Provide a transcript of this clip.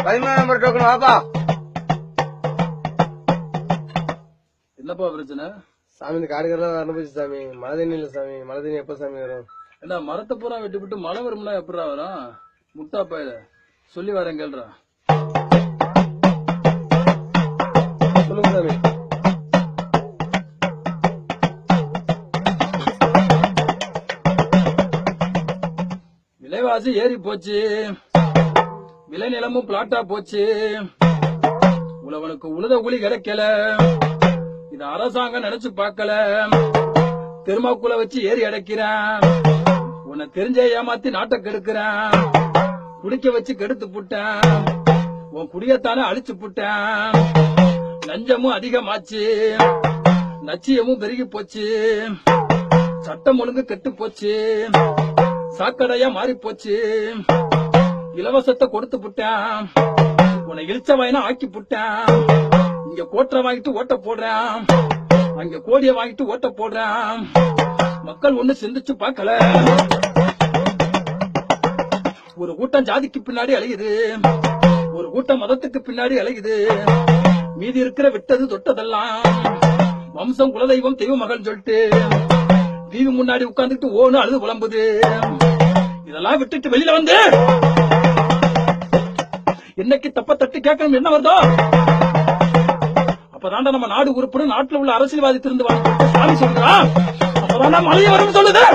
13 number token வாப்பா. என்னப்பா பிரச்சனை? சாமி இந்த காடுகள்லாம் அனுபவிச்சு சாமி. மழை தண்ணி இல்ல சாமி. மழை தண்ணி எப்ப சாமி வரும்? என்ன மரத்தை பூரா வெட்டி விட்டு மழை வரும்னா எப்படா வரும்? முட்டா பயில சொல்லி வரேன் கேள்றா. சொல்லுங்க சாமி. விலைவாசி ஏறி போச்சு, விளைநிலமும் பிளாட்டா போச்சு, உழவனுக்கு உழுத கூலி கிடைக்கல, இது அரசாங்கம் நினைச்சு பார்க்கல, தெருமாக்குள்ள வச்சு ஏறி அடைக்கிறான், உன்னை தெரிஞ்ச ஏமாத்தி நாட்டை கெடுக்கிறான், குடிக்க வச்சு கெடுத்து புட்டான், உன் குடியத்தானே அழிச்சு புட்டான், லஞ்சமும் அதிகமாச்சு, லட்சியமும் பெருகி போச்சு, சட்டம் ஒழுங்கு கெட்டு போச்சு, சாக்கடையா மாறி போச்சு, இலவசத்தை கொடுத்து புட்டான், உன்னை இழிச்ச வாயினா ஆக்கி புட்டான், இங்க கோட்டரை வாங்கிட்டு ஓட்ட போடுறான், அங்க கோடியை வாங்கிட்டு ஓட்ட போடுறான், மக்கள் ஒண்ணு சிந்திச்சு பார்க்கல, ஒரு கூட்டம் ஜாதிக்கு பின்னாடி அலையுது, ஒரு கூட்டம் மதத்துக்கு பின்னாடி அலையுது, மீதி இருக்கிற விட்டது தொட்டதெல்லாம் வம்சம் குலதெய்வம் தெய்வ மகன் சொல்லிட்டு டிவி முன்னாடி உட்கார்ந்துட்டு ஓன்னு அழுது புலம்புது. இதெல்லாம் விட்டுட்டு வெளியில வந்து என்னைக்கு தப்ப தட்டி கேட்கணும் என்ன வருதோ அப்பதான்டா நம்ம நாடு உறுப்பினர் நாட்டுல உள்ள அரசியல்வாதி திருந்து வாங்க சாமி சொல்றான். அப்பதான் மழையை வரும் சொல்லுது.